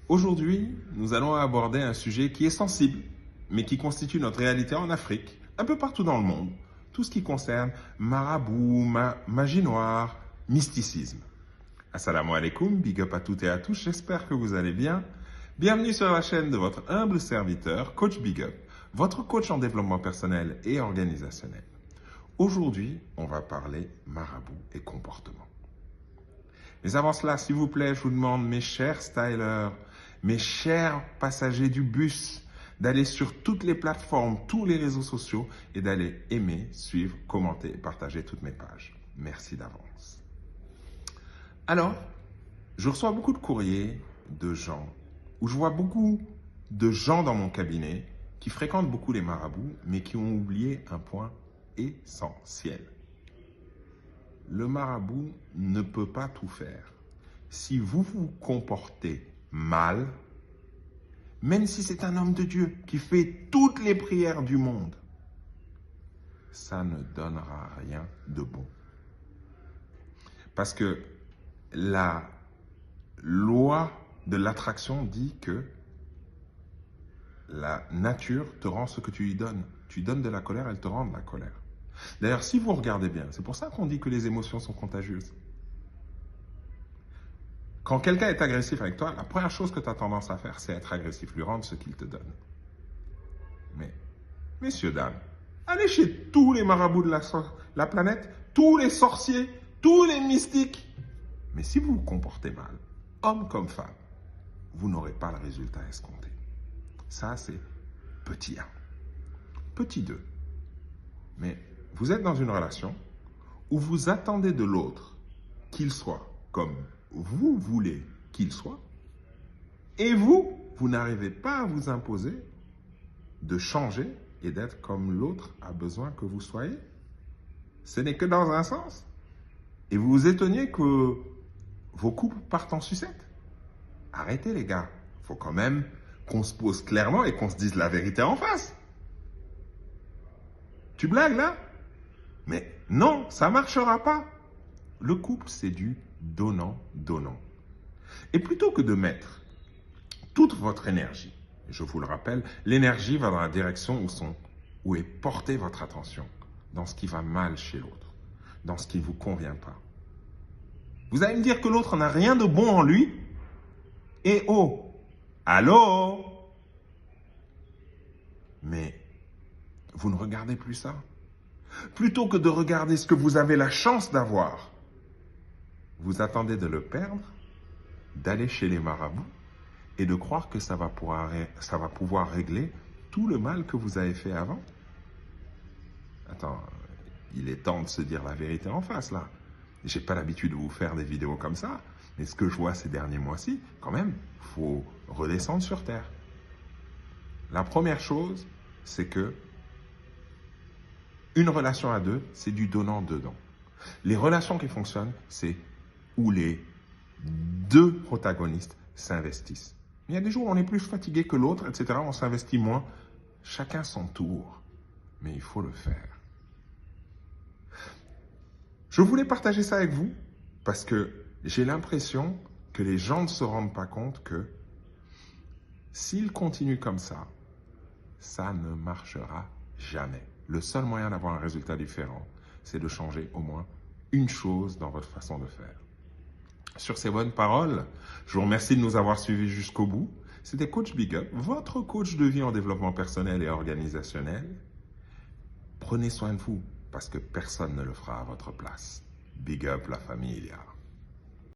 Aujourd'hui, nous allons aborder un sujet qui est sensible, mais qui constitue notre réalité en Afrique, un peu partout dans le monde. Tout ce qui concerne marabout, magie noire, mysticisme. Assalamu alaikum, big up à toutes et à tous, j'espère que vous allez bien. Bienvenue sur la chaîne de votre humble serviteur, Coach Big Up, votre coach en développement personnel et organisationnel. Aujourd'hui, on va parler marabout et comportement. Mais avant cela, s'il vous plaît, je vous demande, mes chers stylers, mes chers passagers du bus, d'aller sur toutes les plateformes, tous les réseaux sociaux et d'aller aimer, suivre, commenter et partager toutes mes pages. Merci d'avance. Alors, je reçois beaucoup de courriers de gens, où je vois beaucoup de gens dans mon cabinet qui fréquentent beaucoup les marabouts, mais qui ont oublié un point essentiel. Le marabout ne peut pas tout faire. Si vous vous comportez mal, même si c'est un homme de Dieu qui fait toutes les prières du monde, ça ne donnera rien de bon. Parce que la loi de l'attraction dit que la nature te rend ce que tu lui donnes. Tu donnes de la colère, elle te rend de la colère. D'ailleurs, si vous regardez bien, c'est pour ça qu'on dit que les émotions sont contagieuses. Quand quelqu'un est agressif avec toi, la première chose que tu as tendance à faire, c'est être agressif, lui rendre ce qu'il te donne. Mais, messieurs, dames, allez chez tous les marabouts de la planète, tous les sorciers, tous les mystiques. Mais si vous vous comportez mal, homme comme femme, vous n'aurez pas le résultat escompté. Ça, c'est petit 1. Petit 2. Mais vous êtes dans une relation où vous attendez de l'autre qu'il soit comme vous voulez qu'il soit, et vous n'arrivez pas à vous imposer de changer et d'être comme l'autre a besoin que vous soyez. Ce n'est que dans un sens. Et vous vous étonniez que vos couples partent en sucette. Arrêtez les gars, il faut quand même qu'on se pose clairement et qu'on se dise la vérité en face. Tu blagues là? Mais non, ça ne marchera pas. Le couple, c'est du donnant-donnant. Et plutôt que de mettre toute votre énergie, je vous le rappelle, l'énergie va dans la direction où est portée votre attention, dans ce qui va mal chez l'autre, dans ce qui ne vous convient pas. Vous allez me dire que l'autre n'a rien de bon en lui? Et oh, allô? Mais vous ne regardez plus ça. Plutôt que de regarder ce que vous avez la chance d'avoir, vous attendez de le perdre, d'aller chez les marabouts et de croire que ça va pouvoir régler tout le mal que vous avez fait avant. Attends, il est temps de se dire la vérité en face là. J'ai pas l'habitude de vous faire des vidéos comme ça, mais ce que je vois ces derniers mois-ci, quand même, faut redescendre sur terre. La première chose, c'est que une relation à deux, c'est du donnant-dedans. Les relations qui fonctionnent, c'est où les deux protagonistes s'investissent. Il y a des jours où on est plus fatigué que l'autre, etc. On s'investit moins. Chacun son tour. Mais il faut le faire. Je voulais partager ça avec vous parce que j'ai l'impression que les gens ne se rendent pas compte que s'ils continuent comme ça, ça ne marchera jamais. Le seul moyen d'avoir un résultat différent, c'est de changer au moins une chose dans votre façon de faire. Sur ces bonnes paroles, je vous remercie de nous avoir suivis jusqu'au bout. C'était Coach Big Up, votre coach de vie en développement personnel et organisationnel. Prenez soin de vous, parce que personne ne le fera à votre place. Big Up la familia.